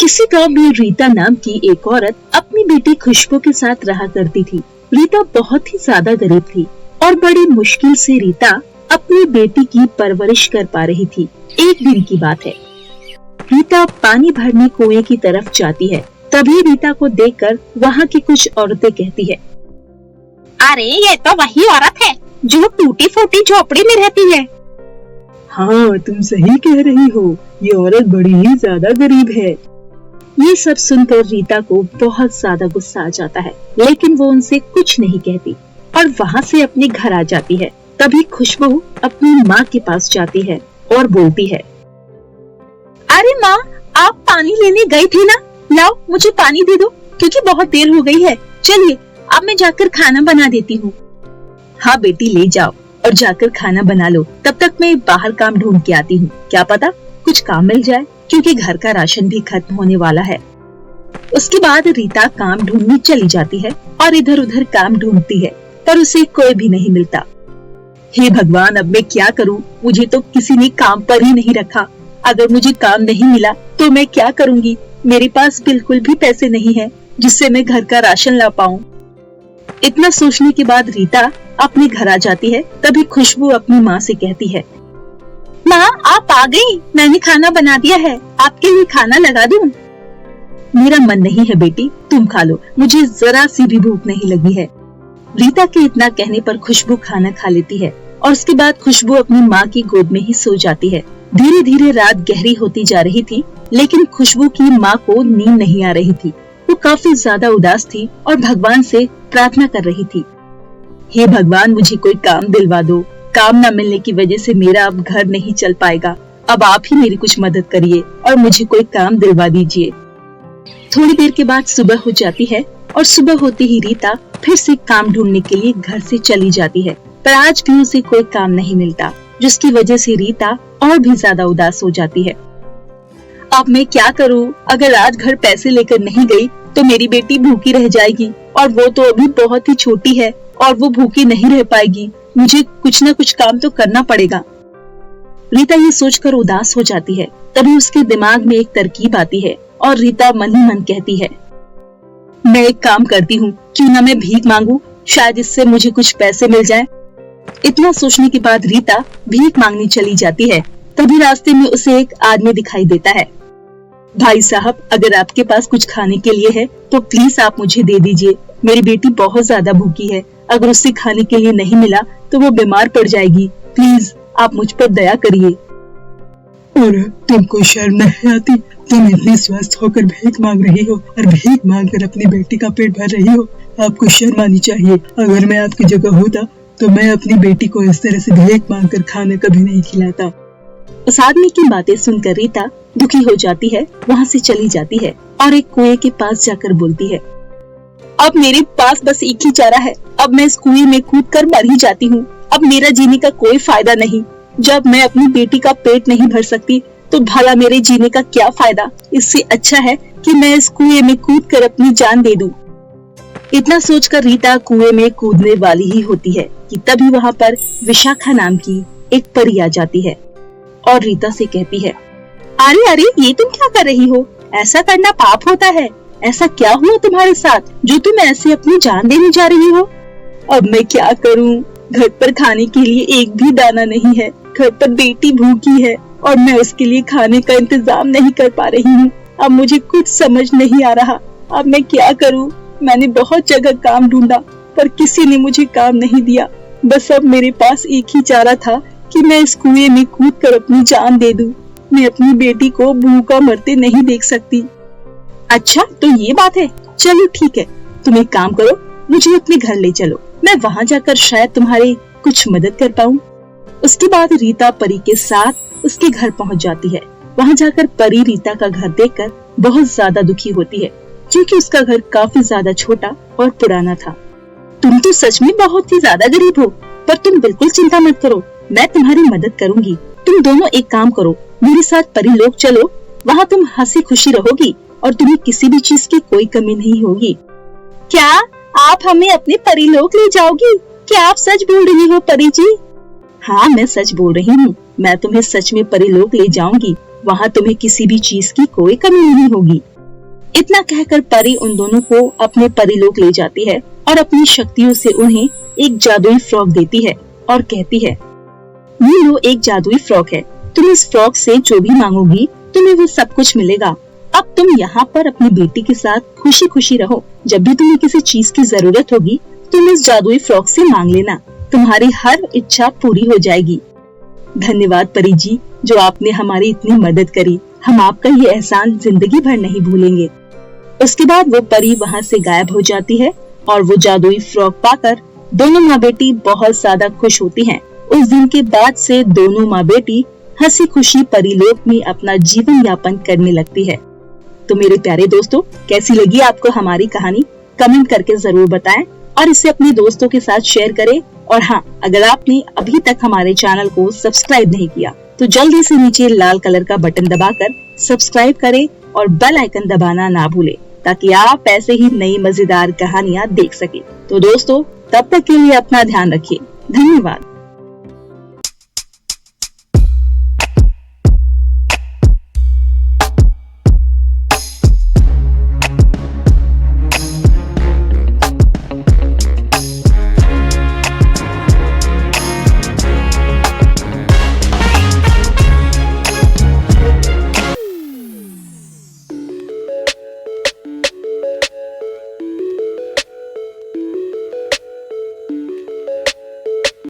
किसी गांव में रीता नाम की एक औरत अपनी बेटी खुशबू के साथ रहा करती थी। रीता बहुत ही ज्यादा गरीब थी और बड़ी मुश्किल से रीता अपनी बेटी की परवरिश कर पा रही थी। एक दिन की बात है, रीता पानी भरने कुएं की तरफ जाती है। तभी रीता को देखकर वहाँ की कुछ औरतें कहती है, अरे ये तो वही औरत है जो टूटी फूटी झोपड़ी में रहती है। हाँ, तुम सही कह रही हो, ये औरत बड़ी ही ज्यादा गरीब है। ये सब सुनकर रीता को बहुत ज्यादा गुस्सा आ जाता है, लेकिन वो उनसे कुछ नहीं कहती और वहाँ से अपने घर आ जाती है। तभी खुशबू अपनी माँ के पास जाती है और बोलती है, अरे माँ, आप पानी लेने गई थी ना, लाओ मुझे पानी दे दो क्योंकि बहुत देर हो गई है। चलिए अब मैं जाकर खाना बना देती हूँ। हाँ बेटी, ले जाओ और जाकर खाना बना लो। तब तक मैं बाहर काम ढूंढ के आती हूँ, क्या पता कुछ काम मिल जाए, क्योंकि घर का राशन भी खत्म होने वाला है। उसके बाद रीता काम ढूंढने चली जाती है और इधर उधर काम ढूंढती है, पर उसे कोई भी नहीं मिलता। हे भगवान, अब मैं क्या करूं? मुझे तो किसी ने काम पर ही नहीं रखा। अगर मुझे काम नहीं मिला तो मैं क्या करूंगी? मेरे पास बिल्कुल भी पैसे नहीं है जिससे मैं घर का राशन ला पाऊं। इतना सोचने के बाद रीता अपने घर आ जाती है। तभी खुशबू अपनी माँ से कहती है, माँ आप आ गई, मैंने खाना बना दिया है, आपके लिए खाना लगा दूं? मेरा मन नहीं है बेटी, तुम खा लो, मुझे जरा सी भी भूख नहीं लगी है। रीता के इतना कहने पर खुशबू खाना खा लेती है और उसके बाद खुशबू अपनी माँ की गोद में ही सो जाती है। धीरे धीरे रात गहरी होती जा रही थी, लेकिन खुशबू की माँ को नींद नहीं आ रही थी। वो काफी ज्यादा उदास थी और भगवान से प्रार्थना कर रही थी, हे भगवान, मुझे कोई काम दिलवा दो। काम न मिलने की वजह से मेरा अब घर नहीं चल पाएगा। अब आप ही मेरी कुछ मदद करिए और मुझे कोई काम दिलवा दीजिए। थोड़ी देर के बाद सुबह हो जाती है और सुबह होते ही रीता फिर से काम ढूंढने के लिए घर से चली जाती है, पर आज भी उसे कोई काम नहीं मिलता, जिसकी वजह से रीता और भी ज्यादा उदास हो जाती है। अब मैं क्या करूं? अगर आज घर पैसे लेकर नहीं गई तो मेरी बेटी भूखी रह जाएगी और वो तो अभी बहुत ही छोटी है और वो भूखी नहीं रह पाएगी। मुझे कुछ न कुछ काम तो करना पड़ेगा। रीता ये सोचकर उदास हो जाती है। तभी उसके दिमाग में एक तरकीब आती है और रीता मन ही मन कहती है, मैं एक काम करती हूँ, क्यों ना मैं भीख मांगू, शायद इससे मुझे कुछ पैसे मिल जाएं। इतना सोचने के बाद रीता भीख मांगने चली जाती है। तभी रास्ते में उसे एक आदमी दिखाई देता है। भाई साहब, अगर आपके पास कुछ खाने के लिए है तो प्लीज आप मुझे दे दीजिए। मेरी बेटी बहुत ज्यादा भूखी है, अगर उसे खाने के लिए नहीं मिला तो वो बीमार पड़ जाएगी। प्लीज आप मुझ पर दया करिए। और तुमको शर्म नहीं आती? तुम इतनी स्वस्थ होकर भीख मांग रही हो और भीख मांग कर अपनी बेटी का पेट भर रही हो। आपको शर्म आनी चाहिए। अगर मैं आपकी जगह होता तो मैं अपनी बेटी को इस तरह से भीख मांग कर खाना कभी नहीं खिलाता। उस आदमी की बातें सुनकर रीता दुखी हो जाती है, वहाँ से चली जाती है और एक कुएं के पास जाकर बोलती है, अब मेरे पास बस एक ही चारा है। अब मैं इस कुएं में कूदकर मर ही जाती हूँ। अब मेरा जीने का कोई फायदा नहीं। जब मैं अपनी बेटी का पेट नहीं भर सकती तो भला मेरे जीने का क्या फायदा? इससे अच्छा है कि मैं इस कुएं में कूदकर अपनी जान दे दूं। इतना सोचकर रीता कुएं में कूदने वाली ही होती है कि तभी वहाँ पर विशाखा नाम की एक परी आ जाती है और रीता से कहती है, अरे अरे, ये तुम क्या कर रही हो? ऐसा करना पाप होता है। ऐसा क्या हुआ तुम्हारे साथ जो तुम ऐसे अपनी जान देने जा रही हो? अब मैं क्या करूं? घर पर खाने के लिए एक भी दाना नहीं है। घर पर बेटी भूखी है और मैं उसके लिए खाने का इंतजाम नहीं कर पा रही हूँ। अब मुझे कुछ समझ नहीं आ रहा। अब मैं क्या करूँ? मैंने बहुत जगह काम ढूंढा पर किसी ने मुझे काम नहीं दिया। बस अब मेरे पास एक ही चारा था कि मैं इस कुएं में कूदकर अपनी जान दे दूं। मैं अपनी बेटी को भूखा मरते नहीं देख सकती। अच्छा, तो ये बात है। चलो ठीक है, तुम एक काम करो, मुझे अपने घर ले चलो। मैं वहाँ जाकर शायद तुम्हारी कुछ मदद कर पाऊँ। उसके बाद रीता परी के साथ उसके घर पहुँच जाती है। वहाँ जाकर परी रीता का घर देखकर बहुत ज्यादा दुखी होती है, क्योंकि उसका घर काफी ज्यादा छोटा और पुराना था। तुम तो सच में बहुत ही ज्यादा गरीब हो, पर तुम बिल्कुल चिंता मत करो, मैं तुम्हारी मदद करूंगी। तुम दोनों एक काम करो, मेरे साथ परी लोग चलो। वहाँ तुम हंसी खुशी रहोगी और तुम्हें किसी भी चीज की कोई कमी नहीं होगी। क्या आप हमें अपने परी लोग ले जाओगी? क्या आप सच बोल रही हो परी जी? हाँ, मैं सच बोल रही हूँ। मैं तुम्हें सच में परी लोग ले जाऊंगी। वहाँ तुम्हें किसी भी चीज की कोई कमी नहीं होगी। इतना कहकर परी उन दोनों को अपने परीलोक ले जाती है और अपनी शक्तियों से उन्हें एक जादुई फ्रॉक देती है और कहती है, ये लो एक जादुई फ्रॉक है, तुम इस फ्रॉक से जो भी मांगोगी तुम्हें वो सब कुछ मिलेगा। अब तुम यहाँ पर अपनी बेटी के साथ खुशी खुशी रहो। जब भी तुम्हें किसी चीज की जरूरत होगी तुम इस जादुई फ्रॉक से मांग लेना, तुम्हारी हर इच्छा पूरी हो जाएगी। धन्यवाद परी जी, जो आपने हमारी इतनी मदद करी। हम आपका ये एहसान जिंदगी भर नहीं भूलेंगे। उसके बाद वो परी वहाँ से गायब हो जाती है और वो जादुई फ्रॉक पाकर दोनों माँ बेटी बहुत ज्यादा खुश होती हैं। उस दिन के बाद से दोनों माँ बेटी हंसी खुशी परीलोक में अपना जीवन यापन करने लगती है। तो मेरे प्यारे दोस्तों, कैसी लगी आपको हमारी कहानी? कमेंट करके जरूर बताएं और इसे अपने दोस्तों के साथ शेयर करें। और हाँ, अगर आपने अभी तक हमारे चैनल को सब्सक्राइब नहीं किया तो जल्दी से नीचे लाल कलर का बटन दबाकर सब्सक्राइब करें और बेल आइकन दबाना ना भूलें, ताकि आप ऐसे ही नई मजेदार कहानियाँ देख सकें। तो दोस्तों, तब तक के लिए अपना ध्यान रखिए। धन्यवाद।